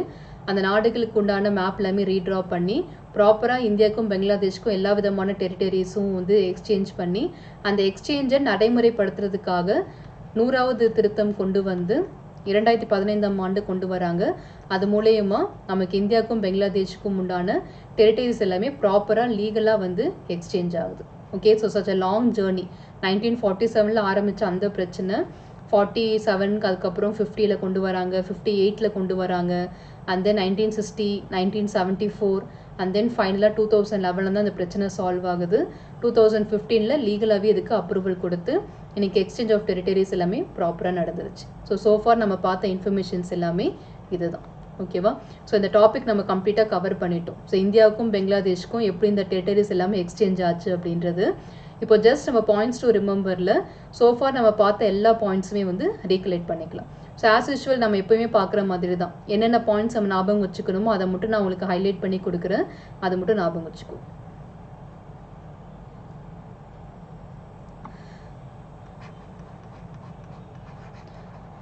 அந்த நாடுகளுக்கு உண்டான மேப் எல்லாமே ரீட்ரா பண்ணி ப்ராப்பராக இந்தியாவுக்கும் பெங்களாதேஷ்க்கும் எல்லா விதமான டெரிட்டரிஸும் வந்து எக்ஸ்சேஞ்ச் பண்ணி அந்த எக்ஸ்சேஞ்சை நடைமுறைப்படுத்துறதுக்காக 100வது திருத்தம் கொண்டு வந்து 2015ஆம் ஆண்டு கொண்டு வராங்க. அது மூலயமா நமக்கு இந்தியாவுக்கும் பெங்களாதேஷுக்கும் உண்டான டெரிட்டரிஸ் எல்லாமே ப்ராப்பராக லீகலாக வந்து எக்ஸ்சேஞ்ச் ஆகுது. Okay, so such a long journey. 1947 ஆரம்பித்த அந்த பிரச்சனை 47க்கு அதுக்கப்புறம் 50ல் கொண்டு வராங்க, 58ல் கொண்டு வராங்க, அண்ட் தென் 1960, 1974 அண்ட் தென் ஃபைனலாக 2011 தான் அந்த பிரச்சனை சால்வ் ஆகுது. 2015ல் லீகலாகவே இதுக்கு அப்ரூவல் கொடுத்து இன்னைக்கு எக்ஸ்சேஞ்ச் ஆஃப் டெரிட்டரிஸ் எல்லாமே ப்ராப்பராக நடந்துருச்சு. ஸோ சோஃபார் நம்ம பார்த்த இன்ஃபர்மேஷன்ஸ் எல்லாமே இதுதான். ஓகேவா? ஸோ இந்த டாபிக் நம்ம கம்ப்ளீட்டாக கவர் பண்ணிட்டோம். ஸோ இந்தியாவுக்கும் பெங்களாதேஷ்க்கும் எப்படி இந்த டெரிட்டரிஸ் எல்லாமே எக்ஸ்சேஞ்ச் ஆச்சு அப்படின்றது. இப்போ ஜஸ்ட் நம்ம பாயிண்ட்ஸ் டு ரிமெம்பரில் சோஃபார் நம்ம பார்த்த எல்லா பாயிண்ட்ஸுமே வந்து ரீகலெக்ட் பண்ணிக்கலாம். ஸோ ஆஸ் யூஷுவல் நம்ம எப்போயுமே பார்க்குற மாதிரி தான் என்னென்ன பாயிண்ட்ஸ் நம்ம ஞாபகம் வச்சுக்கணுமோ அதை மட்டும் நான் உங்களுக்கு ஹைலைட் பண்ணி கொடுக்குறேன், அதை மட்டும் ஞாபகம் வச்சுக்கோ.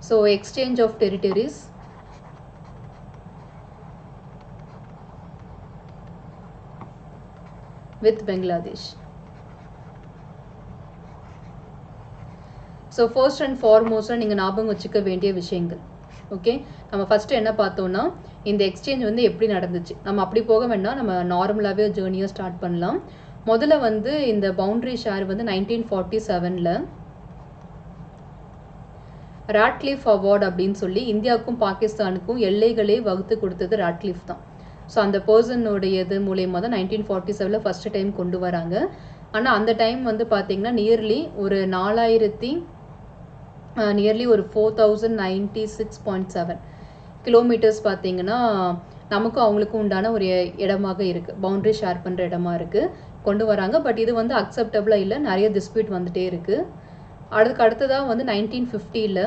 So exchange of territories, with Bangladesh. So first and ஃபார்மோஸ்டாக நீங்கள் ஞாபகம் வச்சுக்க வேண்டிய விஷயங்கள். ஓகே, நம்ம ஃபஸ்ட்டு என்ன பார்த்தோம்னா இந்த எக்ஸ்சேஞ்ச் வந்து எப்படி நடந்துச்சு. நம்ம அப்படி போக வேண்டாம், நம்ம நார்மலாகவே ஜேர்னியை ஸ்டார்ட் பண்ணலாம். முதல்ல வந்து இந்த பவுண்ட்ரி ஷேர் வந்து 1947ல் ராட்க்ளிஃப் அவார்டு அப்படின்னு சொல்லி இந்தியாவுக்கும் பாகிஸ்தானுக்கும் எல்லைகளே வகுத்து கொடுத்தது ராட்க்ளிஃப் தான். ஸோ அந்த பர்சனுடைய இது மூலயமா தான் 1947 ஃபஸ்ட்டு டைம் கொண்டு வராங்க. ஆனால் அந்த டைம் வந்து பார்த்தீங்கன்னா நியர்லி ஒரு 4096.7 கிலோமீட்டர்ஸ் பார்த்தீங்கன்னா நமக்கும் அவங்களுக்கும் உண்டான ஒரு இடமாக இருக்குது, பவுண்ட்ரி ஷேர் பண்ணுற இடமா இருக்குது, கொண்டு வராங்க. பட் இது வந்து அக்செப்டபிளாக இல்லை, நிறைய டிஸ்பியூட் வந்துட்டே இருக்குது. அதுக்கு அடுத்ததாக வந்து 1950ல்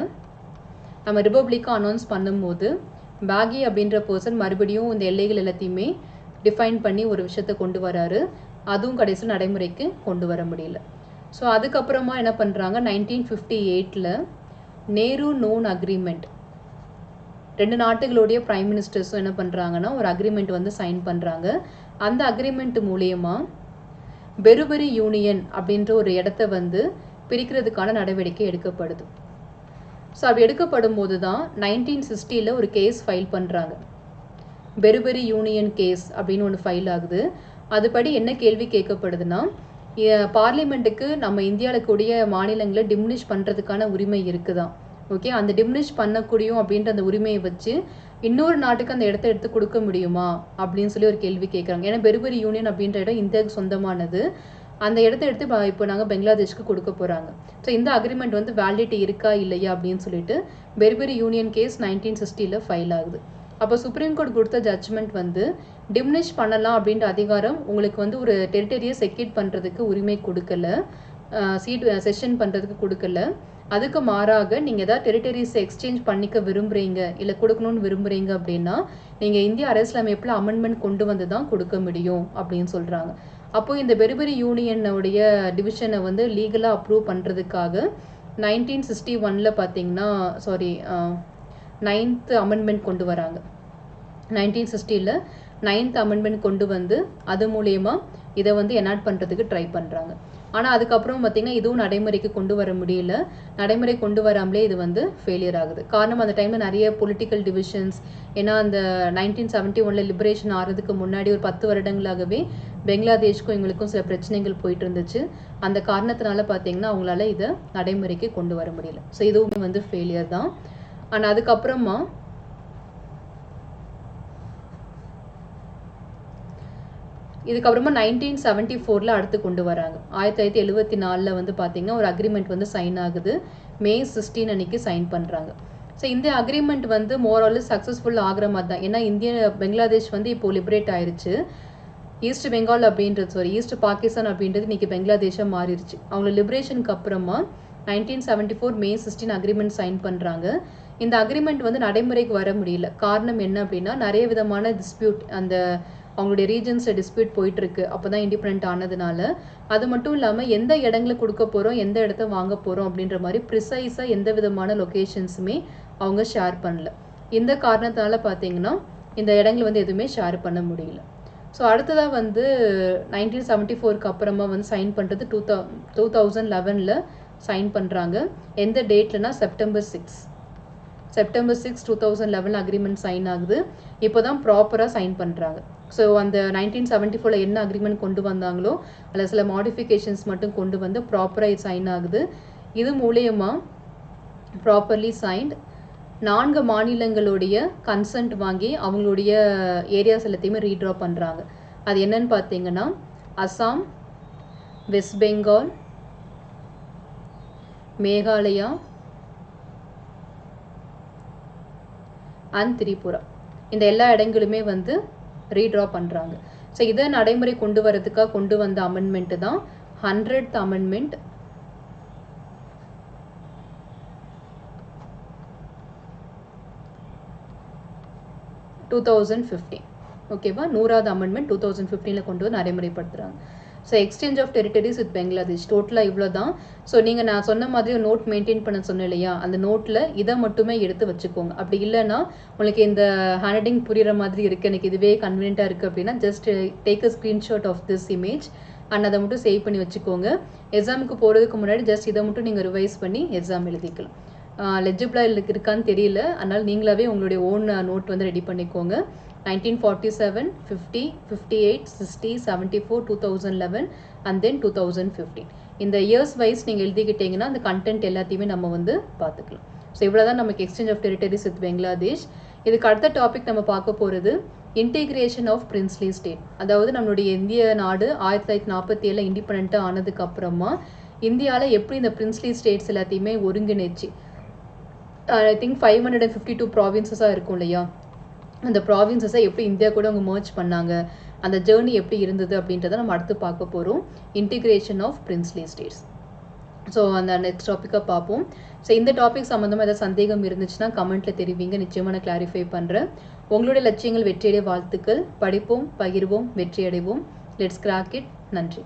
நம்ம ரிப்பப்ளிக்காக அனௌன்ஸ் பண்ணும்போது பேகி அப்படின்ற பர்சன் மறுபடியும் இந்த எல்லைகள் எல்லாத்தையுமே டிஃபைன் பண்ணி ஒரு விஷயத்தை கொண்டு வராரு. அதுவும் கடைசியில் நடைமுறைக்கு கொண்டு வர முடியல. ஸோ அதுக்கப்புறமா என்ன பண்ணுறாங்க, 1958ல் நேரு நோன் அக்ரிமெண்ட், 2 நாட்டுகளுடைய பிரைம் மினிஸ்டர்ஸும் என்ன பண்ணுறாங்கன்னா ஒரு அக்ரிமெண்ட் வந்து சைன் பண்ணுறாங்க. அந்த அக்ரிமெண்ட் மூலயமா பெருபரி யூனியன் அப்படின்ற ஒரு இடத்த வந்து பிரிக்கிறதுக்கான நடவடிக்கை எடுக்கப்படுது. ஸோ அப்படி எடுக்கப்படும் போது தான் 1960ல் ஒரு கேஸ் ஃபைல் பண்ணுறாங்க. பெருபரி யூனியன் கேஸ் அப்படின்னு ஒன்று ஃபைல் ஆகுது. அதுபடி என்ன கேள்வி கேட்கப்படுதுன்னா, பார்லிமெண்ட்டுக்கு நம்ம இந்தியாவில் கூடிய மாநிலங்களை டிமினிஷ் பண்ணுறதுக்கான உரிமை இருக்குதான். ஓகே, அந்த டிமினிஷ் பண்ணக்கூடியும் அப்படின்ற அந்த உரிமையை வச்சு இன்னொரு நாட்டுக்கு அந்த இடத்த எடுத்து கொடுக்க முடியுமா அப்படின்னு சொல்லி ஒரு கேள்வி கேட்குறாங்க. ஏன்னா பெருபரி யூனியன் அப்படின்ற இடம் இந்தியாவுக்கு சொந்தமானது. அந்த இடத்த எடுத்து இப்போ நாங்கள் பெங்களாதேஷ்க்கு கொடுக்க போகிறாங்க. ஸோ இந்த அக்ரிமெண்ட் வந்து வேலிடிட்டி இருக்கா இல்லையா அப்படின்னு சொல்லிட்டு பெருபரி யூனியன் கேஸ் 1960ல் ஃபைல் ஆகுது. அப்போ சுப்ரீம் கோர்ட் கொடுத்த ஜட்ஜ்மெண்ட் வந்து டிமினிஷ் பண்ணலாம் அப்படின்ற அதிகாரம் உங்களுக்கு வந்து ஒரு டெரிட்டரியை செக்யூட் பண்ணுறதுக்கு உரிமை கொடுக்கல, செஷன் பண்ணுறதுக்கு கொடுக்கல. அதுக்கு மாறாக நீங்கள் ஏதாவது டெரிட்டரிஸை எக்ஸ்சேஞ்ச் பண்ணிக்க விரும்புகிறீங்க இல்லை கொடுக்கணும்னு விரும்புகிறீங்க அப்படின்னா நீங்கள் இந்திய அரசியலமைப்பில் அமெண்ட்மெண்ட் கொண்டு வந்து தான் கொடுக்க முடியும் அப்படின்னு சொல்கிறாங்க. அப்போது இந்த பெருபரி யூனியனுடைய டிவிஷனை வந்து லீகலாக அப்ரூவ் பண்ணுறதுக்காக 1961ல் பார்த்தீங்கன்னா 9th அமெண்ட்மெண்ட் கொண்டு வராங்க. 1960ல் 9th அமெண்ட்மெண்ட் கொண்டு வந்து அது மூலயமா இதை வந்து எனாக்ட் பண்ணுறதுக்கு ட்ரை பண்ணுறாங்க. ஆனால் அதுக்கப்புறம் பார்த்திங்கன்னா இதுவும் நடைமுறைக்கு கொண்டு வர முடியல. நடைமுறை கொண்டு வராமலே இது வந்து ஃபெயிலியர் ஆகுது. காரணம் அந்த டைமில் நிறைய பொலிட்டிக்கல் டிவிஷன்ஸ். ஏன்னா அந்த 1971ல் லிபரேஷன் ஆகிறதுக்கு முன்னாடி ஒரு 10 வருடங்களாகவே பெங்களாதேஷ்க்கும் எங்களுக்கும் சில பிரச்சனைகள் போயிட்டு இருந்துச்சு. அந்த காரணத்தினால பார்த்திங்கன்னா அவங்களால இதை நடைமுறைக்கு கொண்டு வர முடியல. ஸோ இதுவுமே வந்து ஃபெயிலியர் தான். ஆனால் அதுக்கப்புறமா இதுக்கப்புறமா 1974 அடுத்து கொண்டு வராங்க. 1974 வந்து பார்த்தீங்கன்னா ஒரு அக்ரிமெண்ட் வந்து சைன் ஆகுது. மே 16 அன்னைக்கு சைன் பண்ணுறாங்க. ஸோ இந்த அக்ரிமெண்ட் வந்து மோராலஸ் சக்ஸஸ்ஃபுல் ஆகிற மாதிரி தான். ஏன்னா பங்களாதேஷ் வந்து இப்போ லிபரேட் ஆயிடுச்சு. ஈஸ்ட் பெங்கால் அப்படின்றது ஈஸ்ட் பாகிஸ்தான் அப்படின்றது இன்னைக்கு பங்களாதேஷாக மாறிடுச்சு. அவங்க லிபரேஷனுக்கு அப்புறமா 1974 மே 16 அக்ரிமெண்ட் சைன் பண்ணுறாங்க. இந்த அக்ரிமெண்ட் வந்து நடைமுறைக்கு வர முடியல. காரணம் என்ன அப்படின்னா நிறைய விதமான டிஸ்பியூட் அந்த அவங்களுடைய ரீஜன்ஸில் டிஸ்பியூட் போயிட்டுருக்கு. அப்போ தான் இண்டிபெண்ட் ஆனதுனால. அது மட்டும் இல்லாமல் எந்த இடங்களை கொடுக்க போகிறோம், எந்த இடத்த வாங்க போகிறோம் அப்படின்ற மாதிரி ப்ரிசைஸாக எந்த விதமான லொக்கேஷன்ஸுமே அவங்க ஷேர் பண்ணல. இந்த காரணத்தால் பார்த்தீங்கன்னா இந்த இடங்களை வந்து எதுவுமே ஷேர் பண்ண முடியல. ஸோ அடுத்ததாக வந்து 1974க்கு அப்புறமா வந்து சைன் பண்ணுறது 2011 சைன் பண்ணுறாங்க. எந்த டேட்லனா செப்டம்பர் 6 2011 அக்ரிமெண்ட் சைன் ஆகுது. இப்போ தான் ப்ராப்பராக சைன் பண்ணுறாங்க. ஸோ அந்த 1974 என்ன அக்ரிமெண்ட் கொண்டு வந்தாங்களோ அதில் சில மாடிஃபிகேஷன்ஸ் மட்டும் கொண்டு வந்து ப்ராப்பராக சைன் ஆகுது. இது மூலயமா ப்ராப்பர்லி சைன்ட் 4 மாநிலங்களுடைய கன்சென்ட் வாங்கி அவங்களுடைய ஏரியாஸ் எல்லாத்தையுமே ரீட்ரா பண்ணுறாங்க. அது என்னன்னு பார்த்தீங்கன்னா அசாம், வெஸ்ட் பெங்கால், மேகாலயா அண்ட் திரிபுரா. இந்த எல்லா இடங்களுமே வந்து ரீட்ரா பண்ணுறாங்க. ஸோ இதை நடைமுறை கொண்டு வரதுக்காக கொண்டு வந்த அமெண்ட்மெண்ட்டு தான் 100th அமெண்ட்மெண்ட். ஓகேவா? 100வது அமெண்ட்மெண்ட் 2015 கொண்டு வந்து நடைமுறைப்படுத்துகிறாங்க. So exchange of territories with Bangladesh டோட்டலாக இவ்வளோ தான். ஸோ நீங்கள் நான் சொன்ன மாதிரி நோட் மெயின்டைன் பண்ண சொன்னேன் இல்லையா, அந்த நோட்டில் இதை மட்டுமே எடுத்து வச்சுக்கோங்க. அப்படி இல்லைன்னா உங்களுக்கு இந்த ஹேண்ட்ரைட்டிங் புரிகிற மாதிரி இருக்குது, எனக்கு இதுவே கன்வீனியண்ட்டாக இருக்குது அப்படின்னா just take a screenshot of this image and அதை மட்டும் சேவ் பண்ணி வச்சுக்கோங்க. எக்ஸாமுக்கு போகிறதுக்கு முன்னாடி ஜஸ்ட் இதை மட்டும் நீங்கள் ரிவைஸ் பண்ணி எக்ஸாம் எழுதிக்கலாம். லெஜிபிளாக இருக்கான்னு தெரியல, அதனால் நீங்களாவே உங்களுடைய ஓன் நோட் வந்து ரெடி பண்ணிக்கோங்க. 1947, 50, 58, 60, 74, 2011 and then 2015. இந்த இயர்ஸ் வைஸ் நீங்கள் எழுதிக்கிட்டீங்கன்னா அந்த கண்டென்ட் எல்லாத்தையுமே நம்ம வந்து பார்த்துக்கலாம். ஸோ இவ்வளோ தான் நமக்கு exchange of territories with Bangladesh. இதுக்கு அடுத்த டாபிக் நம்ம பார்க்க போகிறது இன்டிகிரேஷன் ஆஃப் பிரின்ஸ்லி ஸ்டேட். அதாவது நம்மளுடைய இந்திய நாடு 1947 இண்டிபெண்ட்டாக ஆனதுக்கு அப்புறமா இந்தியாவில் எப்படி இந்த பிரின்ஸ்லி ஸ்டேட்ஸ் எல்லாத்தையுமே ஒருங்கிணைச்சு ஐ திங்க் 552 ப்ராவின்சஸாக இருக்கும் இல்லையா, அந்த ப்ராவின்சஸை எப்படி இந்தியா கூட அவங்க மர்ஜ் பண்ணாங்க, அந்த ஜேர்னி எப்படி இருந்தது அப்படின்றத நம்ம அடுத்து பார்க்க போகிறோம். Integration of princely states. So அந்த நெக்ஸ்ட் டாப்பிக்காக பார்ப்போம். ஸோ இந்த டாபிக் சம்மந்தமாக ஏதாவது சந்தேகம் இருந்துச்சுன்னா கமெண்ட்டில் தெரிவிங்க, நிச்சயமாக நான் கிளாரிஃபை பண்ணுறேன். உங்களுடைய லட்சியங்கள் வெற்றியடைய வாழ்த்துக்கள். படிப்போம், பகிர்வோம், வெற்றியடைவோம். Let's crack it. நன்றி.